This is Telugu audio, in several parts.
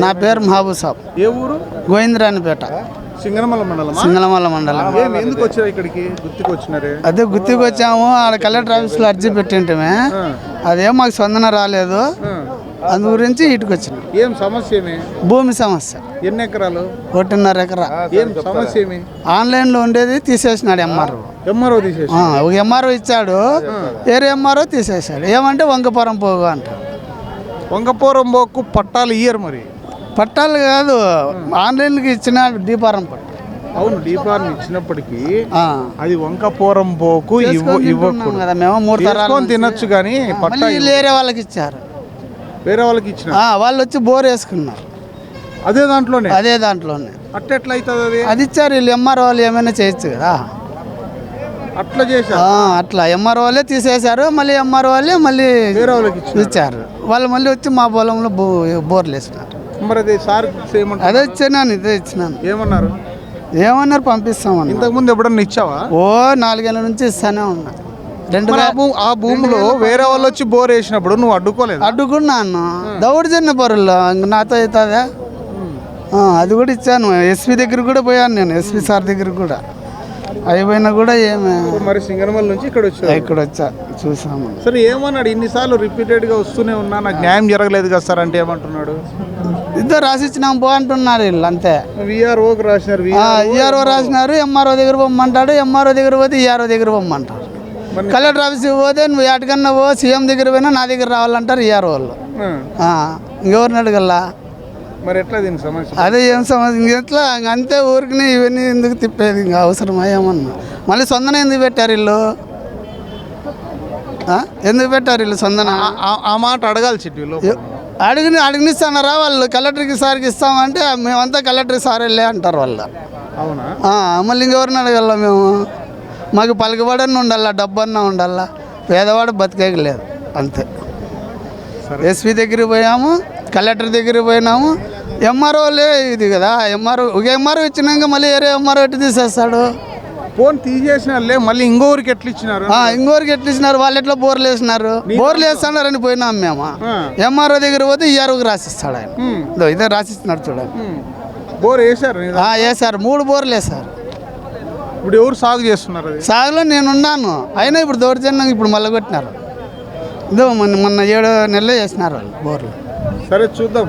నా పేరు మహబూబ్ సాబ్. ఏ ఊరు? గోవిందరానిపేట, సింగనమల మండలం. సింగనమల మండలం. ఎందుకు వచ్చారు ఇక్కడికి? గుర్తుకు వచ్చినారే? అదే గుర్తుకు వచ్చాము. ఆడ కలెక్టర్ ఆఫీస్లో అర్జీ పెట్టింటమే, అదేం మాకు స్పందన రాలేదు. అందు గురించి ఇటుకు వచ్చిన. ఏం సమస్య? ఏమి భూమి సమస్య. ఎన్ని ఎకరాలు? 1.5 ఎకరా. ఏం సమస్య? ఏమి ఆన్లైన్లో ఉండేది తీసేసినాడు ఎంఆర్ఓ తీసేసి. ఒక ఎంఆర్ఓ ఇచ్చాడు, వేరే ఎంఆర్ఓ తీసేసాడు. ఏమంటే వంకపురం పోగు అంటారు. వంకపురం పోకు పట్టాలు ఇయ్యరు. మరి పట్టాలు కాదు, ఆన్లైన్కి ఇచ్చిన డీపారం పట్టు. అవును, డీపారం ఇచ్చినప్పటికీ అది వంకపురం పోకు ఇవ్వకూడదు కదా. మేము 3 తరాలు తినొచ్చు కానీ పట్టా వేరే వాళ్ళకి ఇచ్చారు. వేరే వాళ్ళకి ఇచ్చిన వాళ్ళు వచ్చి బోర్ వేసుకున్నారు. అదే దాంట్లోనే అట్లా అవుతుంది. అది ఇచ్చారు. వీళ్ళు ఎంఆర్ఓ వాళ్ళు ఏమైనా చేయొచ్చు కదా. అట్లా చేశారు. అట్లా ఎంఆర్ఓ వాళ్ళే తీసేశారు. మళ్ళీ ఎంఆర్ఓ వాళ్ళే మళ్ళీ వేరే వాళ్ళకి ఇచ్చారు. వాళ్ళు మళ్ళీ వచ్చి మా పొలంలో బోర్లు వేసినారు. మరి అదే సార్ అదే ఇచ్చినాను, ఇదే ఇచ్చినాను. ఏమన్నారు పంపిస్తామని. ఇంతకుముందు ఎప్పుడన్నా ఇచ్చావా? 4 ఏళ్ళ నుంచి ఇస్తానే ఉన్నా. ఆ భూమిలో వేరే వాళ్ళు వచ్చి బోర్ వేసినప్పుడు నువ్వు అడ్డుకోలేదు? అడ్డుకున్నాను. దౌర్జన్య పరుల్లో నాతో అవుతుందా? అది కూడా ఇచ్చాను. ఎస్పీ దగ్గర కూడా పోయాను నేను, ఎస్పీ సార్ దగ్గర కూడా. అయిపోయినా కూడా ఏమే. మరి సింగనమల నుంచి ఇక్కడ వచ్చా చూసాము. సరే, ఏమన్నాడు? ఇన్నిసార్లు రిపీటెడ్గా వస్తూనే ఉన్నా, నాకు న్యాయం జరగలేదు కదా సార్ అంటే ఏమంటున్నాడు? ఇద్దరు రాసిచ్చినాం పో అంటున్నారు వీళ్ళు. అంతే. విఆర్ఓకి రాసినారు, విఆర్ఓ రాసినారు. ఎంఆర్ఓ దగ్గర పొమ్మంటాడు. ఎంఆర్ఓ దగ్గర పోతే ఈఆర్ఓ దగ్గర పొమ్మంటారు. కలెక్టర్ ఆఫీస్కి పోతే నువ్వు ఎటుకన్నా పో, సీఎం దగ్గర పోయినా నా దగ్గర రావాలంటారు ఈఆర్ఓ వాళ్ళు. ఇంకెవరిని అడగల్లా? మరి ఎట్లా దీనికి సమస్య? అదే ఏం సమస్య ఎట్లా అంతే. ఊరికి ఇవన్నీ ఎందుకు తిప్పేది? ఇంకా అవసరమా ఏమన్నా? మళ్ళీ సొందన ఎందుకు పెట్టారు వీళ్ళు? ఎందుకు పెట్టారు వీళ్ళు సొందన? ఆ మాట అడగాలి చెట్టు. అడిగినిస్తానారా వాళ్ళు? కలెక్టర్కి సార్కి ఇస్తామంటే మేమంతా కలెక్టర్కి సార్ వెళ్ళే అంటారు వాళ్ళు. అవునా? మళ్ళీ ఇంకెవరిని అడగల మేము? మాకు పలుకుబడన్నా ఉండాలా, డబ్బన్నా ఉండాలా. పేదవాడు బతికేయలేదు అంతే. ఎస్పీ దగ్గరికి పోయాము, కలెక్టర్ దగ్గరికి పోయినాము. ఎంఆర్ఓలే ఇది కదా. ఒక ఎంఆర్ఓ ఇచ్చినాక మళ్ళీ వేరే ఎంఆర్ఓ ఎట్టు తీసేస్తాడు? ఫోన్ తీసేసిన మళ్ళీ ఇంకోరికి ఎట్లా ఇచ్చినారు? ఇంకోరికి ఎట్లా ఇచ్చినారు? వాళ్ళు ఎట్లా బోర్లు వేసినారు? బోర్లు వేస్తున్నారని పోయినాం మేము. ఎంఆర్ఓ దగ్గర పోతే ఈఆర్ఓకి రాసిస్తాడు ఆయన. ఇదే రాసిస్తున్నాడు చూడండి. బోర్ వేసారు? వేసారు. 3 బోర్లు వేసారు. ఇప్పుడు ఎవరు సాగు చేస్తున్నారు? సాగులో నేనున్నాను. అయినా ఇప్పుడు దౌర్జన్యం ఇప్పుడు మళ్ళీ కొట్టినారు. ఇదో మొన్న 7 నెలలు చేసినారు వాళ్ళు బోర్లు. సరే చూద్దాం.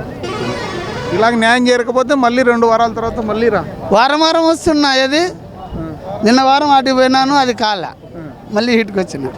ఇలాగ న్యాయం చేయకపోతే మళ్ళీ 2 వారాల తర్వాత మళ్ళీ వారం వస్తున్నా. ఏది నిన్న వారం అటు పోయినాను, అది కాలే. మళ్ళీ ఇటుకు వచ్చిన.